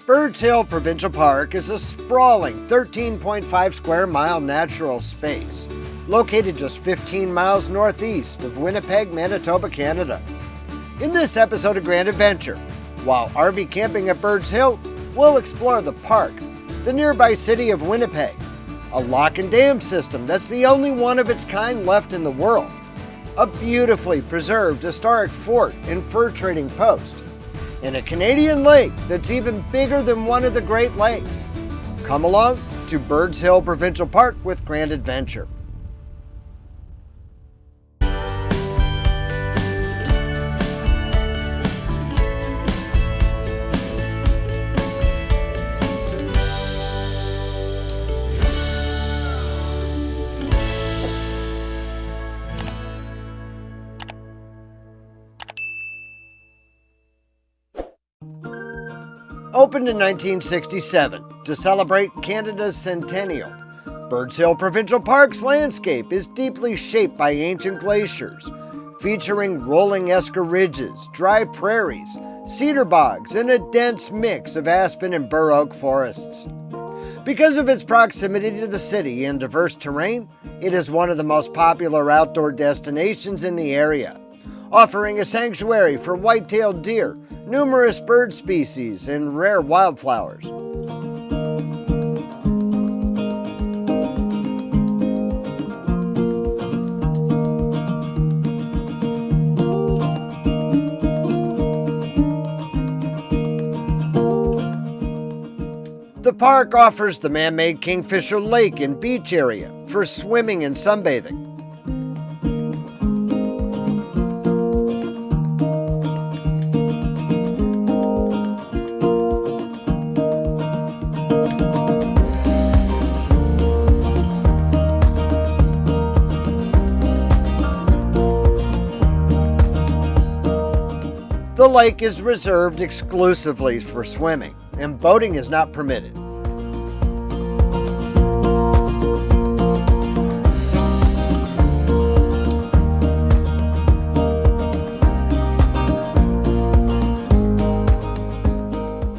Birds Hill Provincial Park is a sprawling 13.5 square mile natural space located just 15 miles northeast of Winnipeg, Manitoba, Canada. In this episode of Grand Adventure, while RV camping at Birds Hill, we'll explore the park, the nearby city of Winnipeg, a lock and dam system that's the only one of its kind left in the world, a beautifully preserved historic fort and fur trading post, and a Canadian lake that's even bigger than one of the Great Lakes. Come along to Birds Hill Provincial Park with Grand Adventure. Opened in 1967 to celebrate Canada's centennial, Birds Hill Provincial Park's landscape is deeply shaped by ancient glaciers, featuring rolling esker ridges, dry prairies, cedar bogs, and a dense mix of aspen and bur oak forests. Because of its proximity to the city and diverse terrain, it is one of the most popular outdoor destinations in the area, offering a sanctuary for white-tailed deer, numerous bird species, and rare wildflowers. The park offers the man-made Kingfisher Lake and beach area for swimming and sunbathing. The lake is reserved exclusively for swimming, and boating is not permitted.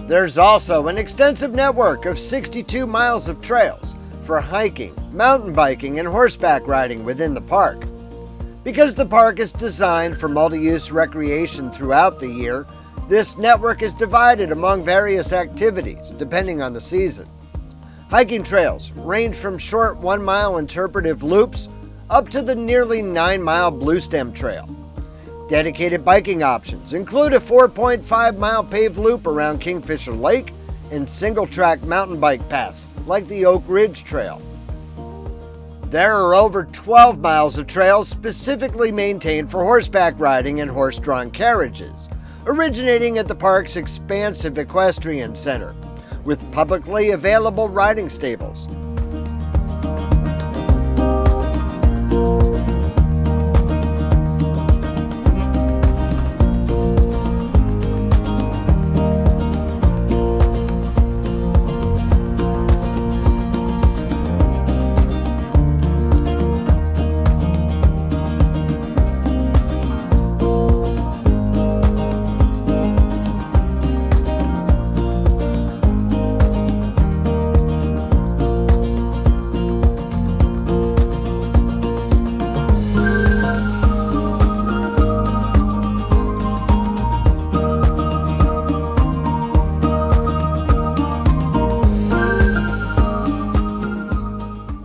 There's also an extensive network of 62 miles of trails for hiking, mountain biking, and horseback riding within the park. Because the park is designed for multi-use recreation throughout the year, this network is divided among various activities depending on the season. Hiking trails range from short 1-mile interpretive loops up to the nearly 9-mile Blue Stem Trail. Dedicated biking options include a 4.5-mile paved loop around Kingfisher Lake and single-track mountain bike paths like the Oak Ridge Trail. There are over 12 miles of trails specifically maintained for horseback riding and horse-drawn carriages, originating at the park's expansive equestrian center, with publicly available riding stables.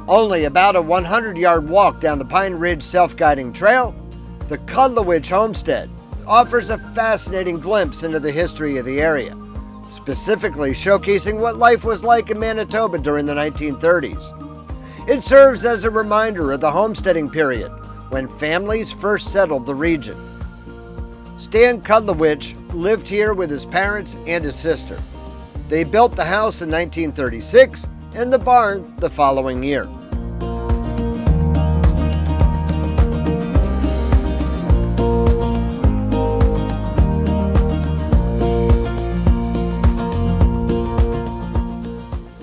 Only about a 100-yard walk down the Pineridge self-guiding trail, the Cudlewich Homestead offers a fascinating glimpse into the history of the area, specifically showcasing what life was like in Manitoba during the 1930s. It serves as a reminder of the homesteading period, when families first settled the region. Stan Cudlewich lived here with his parents and his sister. They built the house in 1936 and the barn the following year.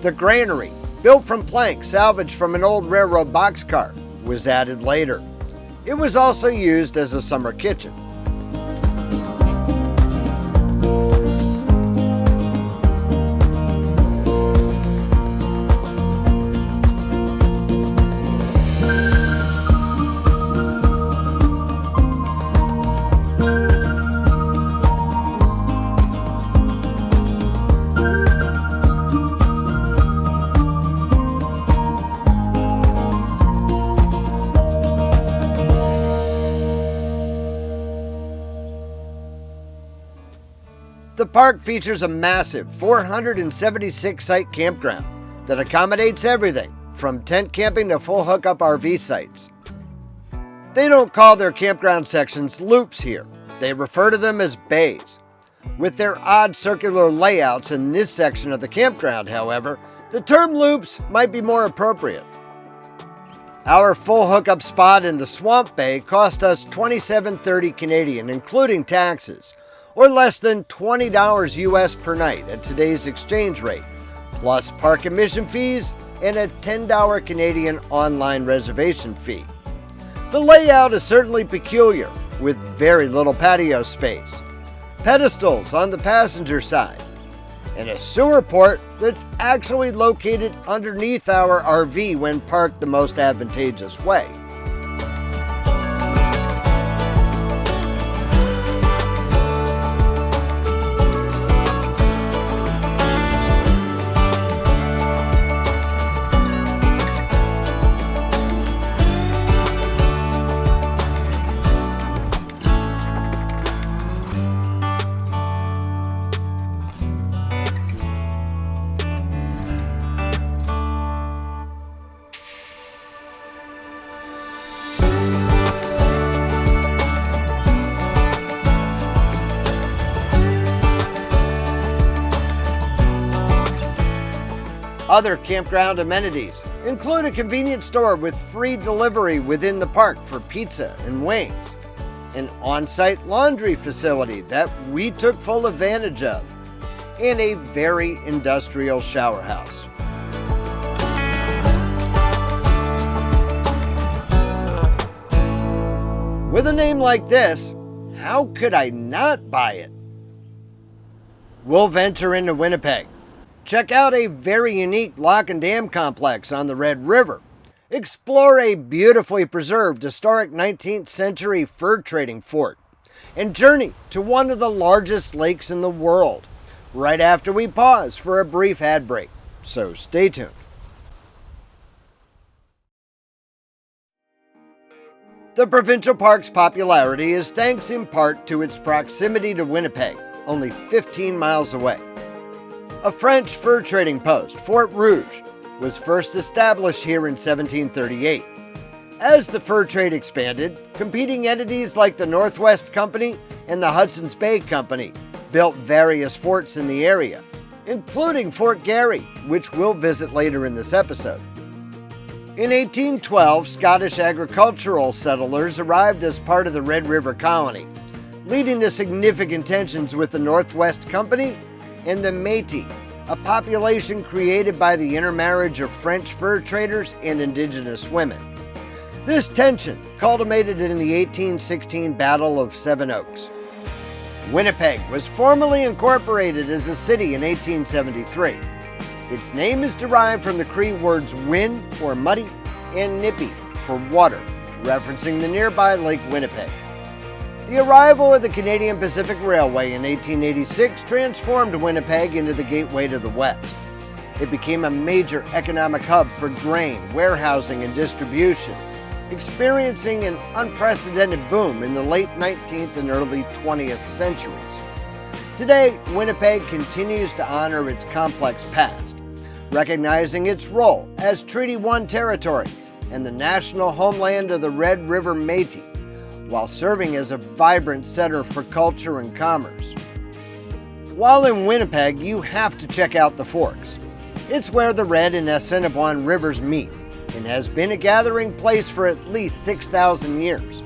The granary, built from planks salvaged from an old railroad boxcar, was added later. It was also used as a summer kitchen. park features a massive 476-site campground that accommodates everything from tent camping to full hookup RV sites. They don't call their campground sections loops here. They refer to them as bays. With their odd circular layouts in this section of the campground, however, the term loops might be more appropriate. Our full hookup spot in the Swamp Bay cost us $27.30 Canadian, including taxes, or less than $20 US per night at today's exchange rate, plus park admission fees and a $10 Canadian online reservation fee. The layout is certainly peculiar, with very little patio space, pedestals on the passenger side, and a sewer port that's actually located underneath our RV when parked the most advantageous way. Other campground amenities include a convenience store with free delivery within the park for pizza and wings, an on-site laundry facility that we took full advantage of, and a very industrial shower house. With a name like this, how could I not buy it? We'll venture into Winnipeg. Check out a very unique lock and dam complex on the Red River. Explore a beautifully preserved historic 19th century fur trading fort. And journey to one of the largest lakes in the world, right after we pause for a brief ad break. So stay tuned. The provincial park's popularity is thanks in part to its proximity to Winnipeg, only 15 miles away. A French fur trading post, Fort Rouge, was first established here in 1738. As the fur trade expanded, competing entities like the Northwest Company and the Hudson's Bay Company built various forts in the area, including Fort Garry, which we'll visit later in this episode. In 1812, Scottish agricultural settlers arrived as part of the Red River Colony, leading to significant tensions with the Northwest Company and the Métis, a population created by the intermarriage of French fur traders and indigenous women. This tension culminated in the 1816 Battle of Seven Oaks. Winnipeg was formally incorporated as a city in 1873. Its name is derived from the Cree words win, or muddy, and nippy, for water, referencing the nearby Lake Winnipeg. The arrival of the Canadian Pacific Railway in 1886 transformed Winnipeg into the gateway to the West. It became a major economic hub for grain, warehousing, and distribution, experiencing an unprecedented boom in the late 19th and early 20th centuries. Today, Winnipeg continues to honor its complex past, recognizing its role as Treaty 1 territory and the national homeland of the Red River Métis, while serving as a vibrant center for culture and commerce. While in Winnipeg, you have to check out the Forks. It's where the Red and Assiniboine rivers meet and has been a gathering place for at least 6,000 years.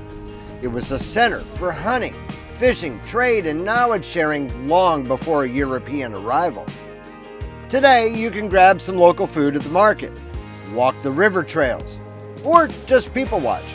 It was a center for hunting, fishing, trade, and knowledge sharing long before European arrival. Today, you can grab some local food at the market, walk the river trails, or just people watch.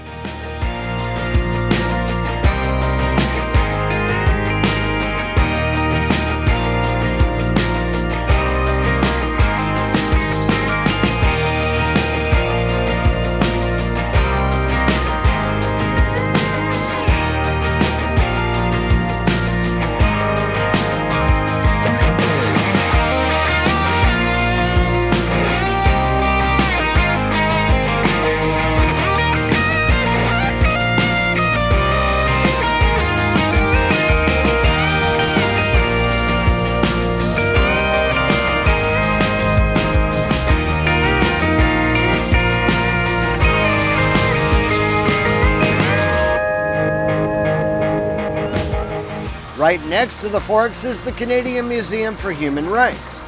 Right next to the Forks is the Canadian Museum for Human Rights.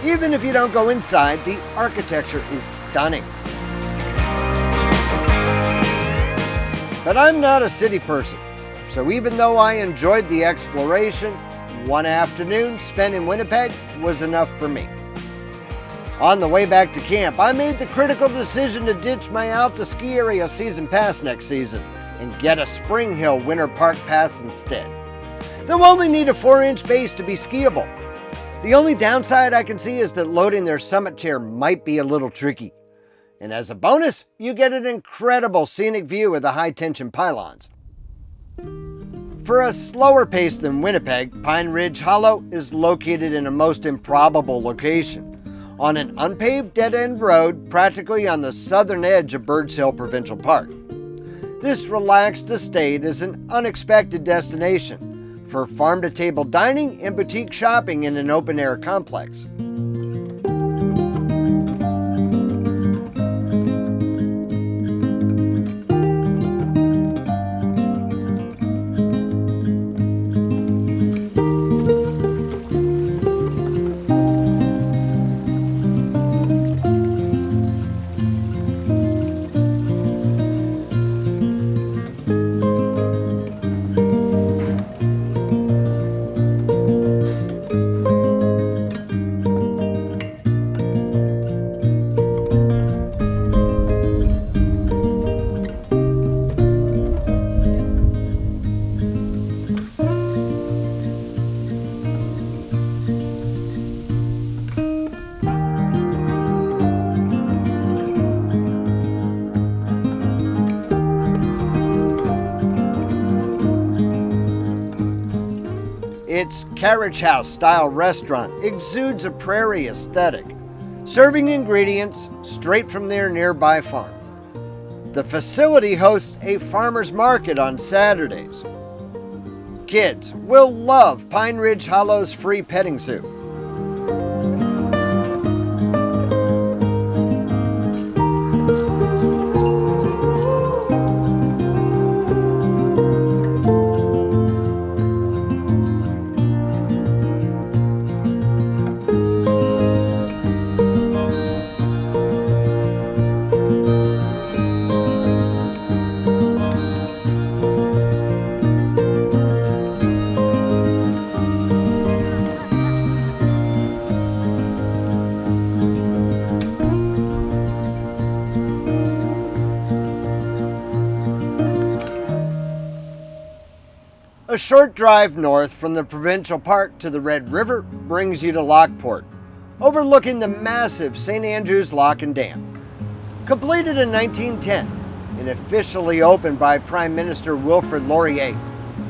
Even if you don't go inside, the architecture is stunning. But I'm not a city person, so even though I enjoyed the exploration, one afternoon spent in Winnipeg was enough for me. On the way back to camp, I made the critical decision to ditch my Alta Ski Area season pass next season and get a Spring Hill Winter Park pass instead. They'll only need a 4-inch base to be skiable. The only downside I can see is that loading their summit chair might be a little tricky. And as a bonus, you get an incredible scenic view of the high-tension pylons. For a slower pace than Winnipeg, Pineridge Hollow is located in a most improbable location, on an unpaved dead-end road practically on the southern edge of Birds Hill Provincial Park. This relaxed estate is an unexpected destination for farm-to-table dining and boutique shopping in an open-air complex. Its carriage house style restaurant exudes a prairie aesthetic, serving ingredients straight from their nearby farm. The facility hosts a farmer's market on Saturdays. Kids will love Pineridge Hollow's free petting zoo. A short drive north from the provincial park to the Red River brings you to Lockport, overlooking the massive St. Andrews Lock and Dam. Completed in 1910 and officially opened by Prime Minister Wilfrid Laurier,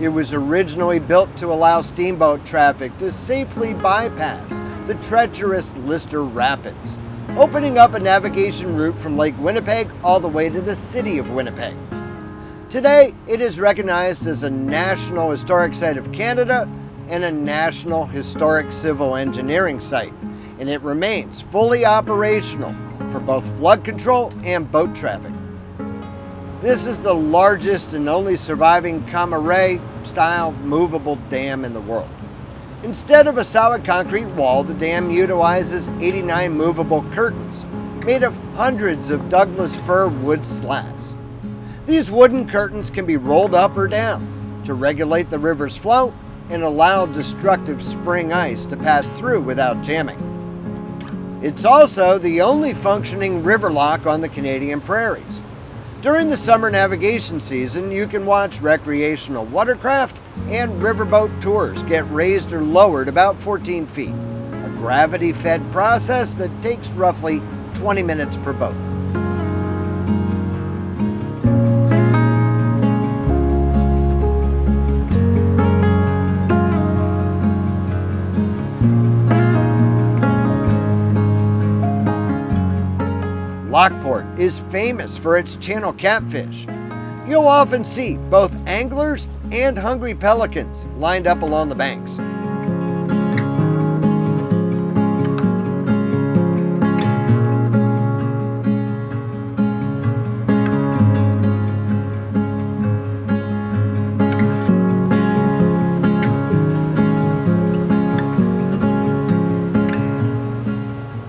it was originally built to allow steamboat traffic to safely bypass the treacherous Lister Rapids, opening up a navigation route from Lake Winnipeg all the way to the city of Winnipeg. Today, it is recognized as a National Historic Site of Canada and a National Historic Civil Engineering Site, and it remains fully operational for both flood control and boat traffic. This is the largest and only surviving Cameray-style movable dam in the world. Instead of a solid concrete wall, the dam utilizes 89 movable curtains made of hundreds of Douglas fir wood slats. These wooden curtains can be rolled up or down to regulate the river's flow and allow destructive spring ice to pass through without jamming. It's also the only functioning river lock on the Canadian prairies. During the summer navigation season, you can watch recreational watercraft and riverboat tours get raised or lowered about 14 feet, a gravity-fed process that takes roughly 20 minutes per boat. Lockport is famous for its channel catfish. You'll often see both anglers and hungry pelicans lined up along the banks.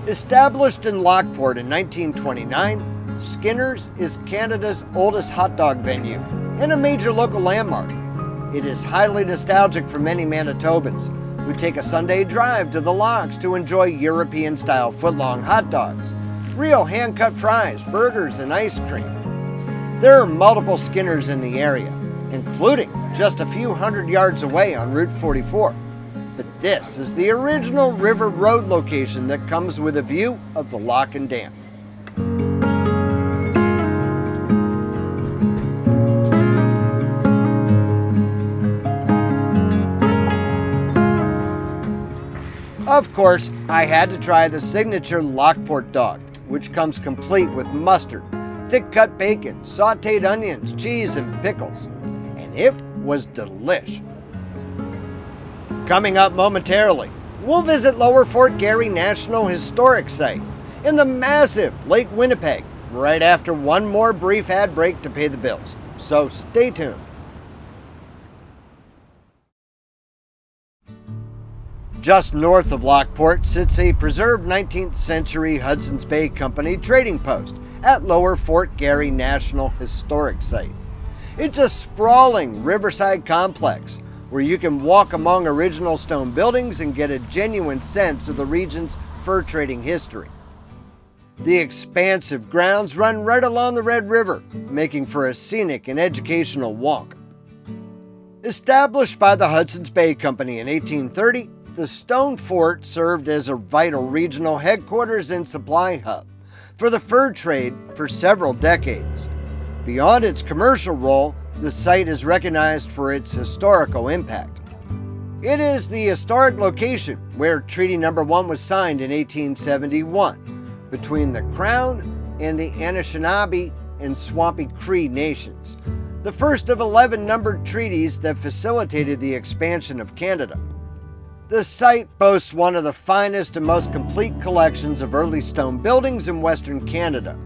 Established in Lockport in 1929, Skinner's is Canada's oldest hot dog venue and a major local landmark. It is highly nostalgic for many Manitobans who take a Sunday drive to the locks to enjoy European-style footlong hot dogs, real hand-cut fries, burgers, and ice cream. There are multiple Skinner's in the area, including just a few hundred yards away on Route 44. But this is the original River Road location that comes with a view of the lock and dam. Of course, I had to try the signature Lockport dog, which comes complete with mustard, thick-cut bacon, sautéed onions, cheese, and pickles. And it was delish. Coming up momentarily, we'll visit Lower Fort Garry National Historic Site in the massive Lake Winnipeg right after one more brief ad break to pay the bills. So stay tuned. Just north of Lockport sits a preserved 19th century Hudson's Bay Company trading post at Lower Fort Garry National Historic Site. It's a sprawling riverside complex where you can walk among original stone buildings and get a genuine sense of the region's fur trading history. The expansive grounds run right along the Red River, making for a scenic and educational walk. Established by the Hudson's Bay Company in 1830, the stone fort served as a vital regional headquarters and supply hub for the fur trade for several decades. Beyond its commercial role, the site is recognized for its historical impact. It is the historic location where Treaty No. 1 was signed in 1871 between the Crown and the Anishinaabe and Swampy Cree nations, the first of 11 numbered treaties that facilitated the expansion of Canada. The site boasts one of the finest and most complete collections of early stone buildings in Western Canada,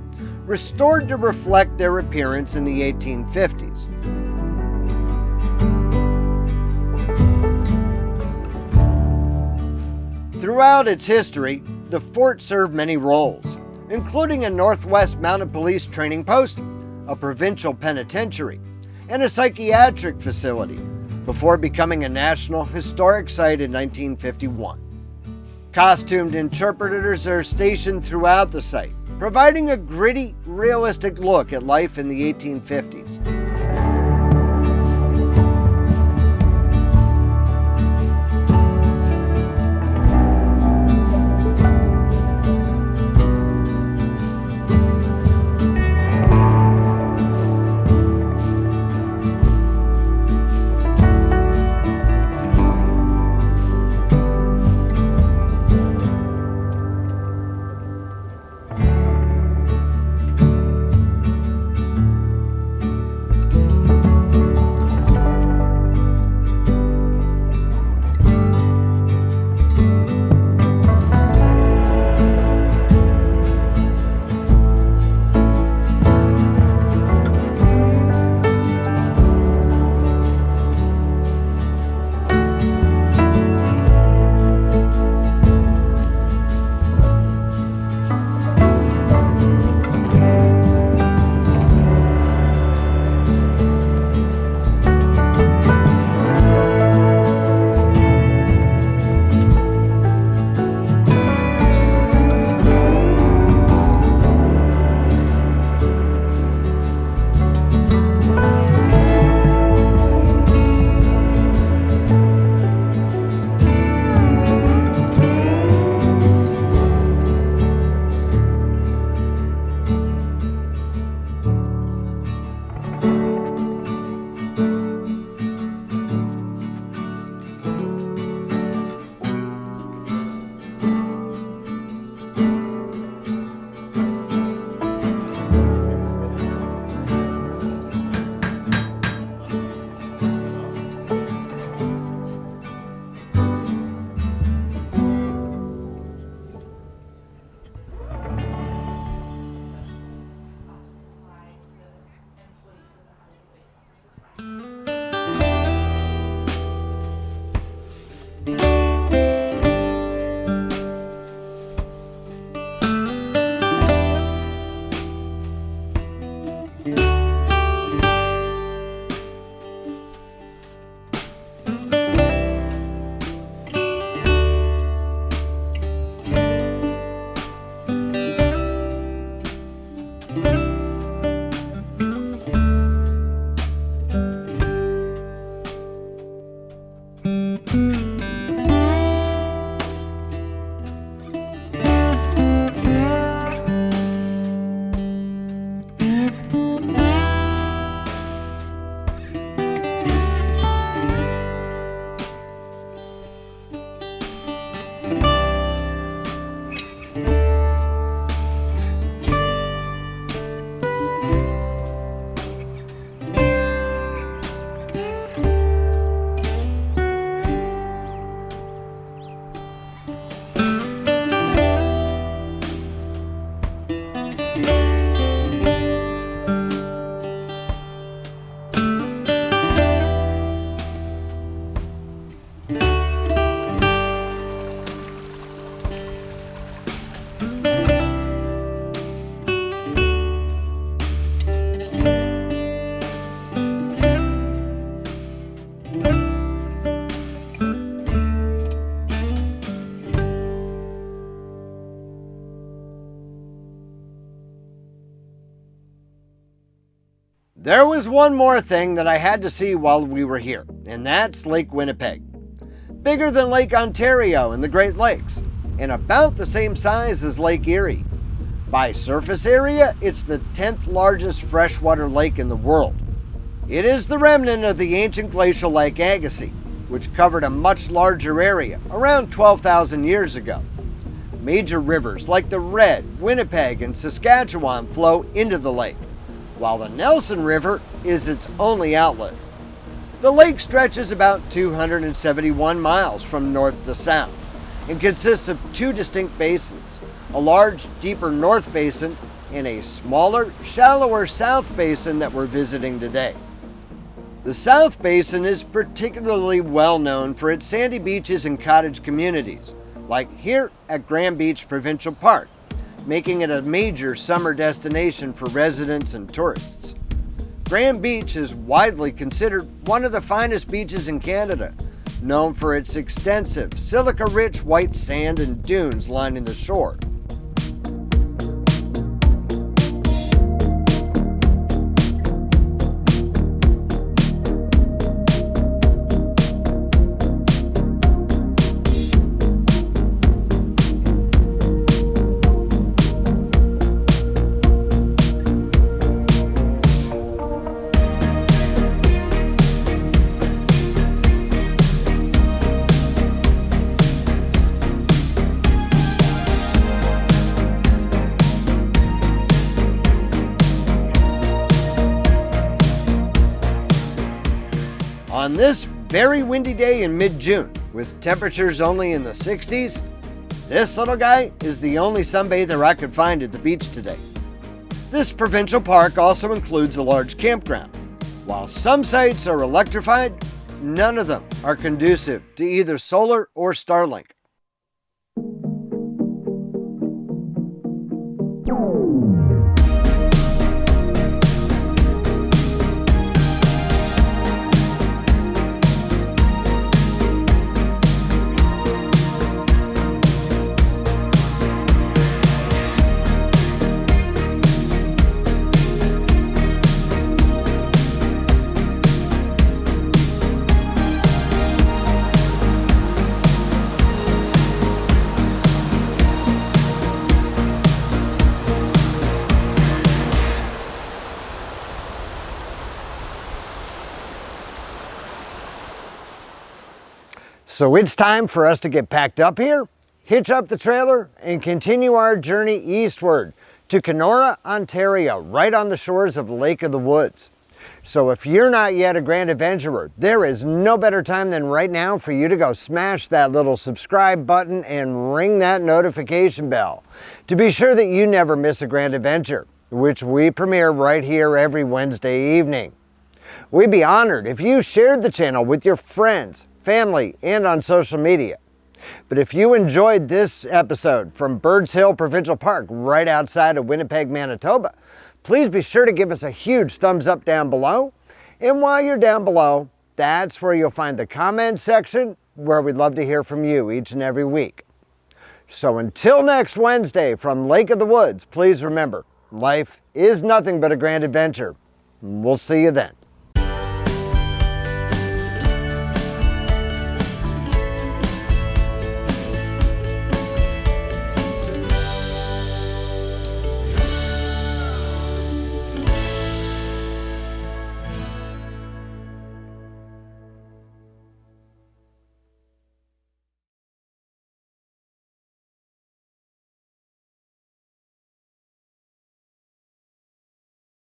restored to reflect their appearance in the 1850s. Throughout its history, the fort served many roles, including a Northwest Mounted Police training post, a provincial penitentiary, and a psychiatric facility, before becoming a National Historic Site in 1951. Costumed interpreters are stationed throughout the site, providing a gritty, realistic look at life in the 1850s. There was one more thing that I had to see while we were here, and that's Lake Winnipeg. Bigger than Lake Ontario and the Great Lakes, and about the same size as Lake Erie. By surface area, it's the 10th largest freshwater lake in the world. It is the remnant of the ancient glacial Lake Agassiz, which covered a much larger area around 12,000 years ago. Major rivers like the Red, Winnipeg, and Saskatchewan flow into the lake, while the Nelson River is its only outlet. The lake stretches about 271 miles from north to south and consists of two distinct basins, a large, deeper north basin and a smaller, shallower south basin that we're visiting today. The South Basin is particularly well known for its sandy beaches and cottage communities, like here at Grand Beach Provincial Park, making it a major summer destination for residents and tourists. Grand Beach is widely considered one of the finest beaches in Canada, known for its extensive, silica-rich white sand and dunes lining the shore. On this very windy day in mid-June, with temperatures only in the 60s, this little guy is the only sunbather I could find at the beach today. This provincial park also includes a large campground. While some sites are electrified, none of them are conducive to either solar or Starlink. So it's time for us to get packed up here, hitch up the trailer, and continue our journey eastward to Kenora, Ontario, right on the shores of Lake of the Woods. So if you're not yet a grand adventurer, there is no better time than right now for you to go smash that little subscribe button and ring that notification bell to be sure that you never miss a grand adventure, which we premiere right here every Wednesday evening. We'd be honored if you shared the channel with your friends, family, and on social media. But if you enjoyed this episode from Birds Hill Provincial Park right outside of Winnipeg, Manitoba, please be sure to give us a huge thumbs up down below. And while you're down below, that's where you'll find the comment section where we'd love to hear from you each and every week. So until next Wednesday from Lake of the Woods, please remember, life is nothing but a grand adventure. We'll see you then.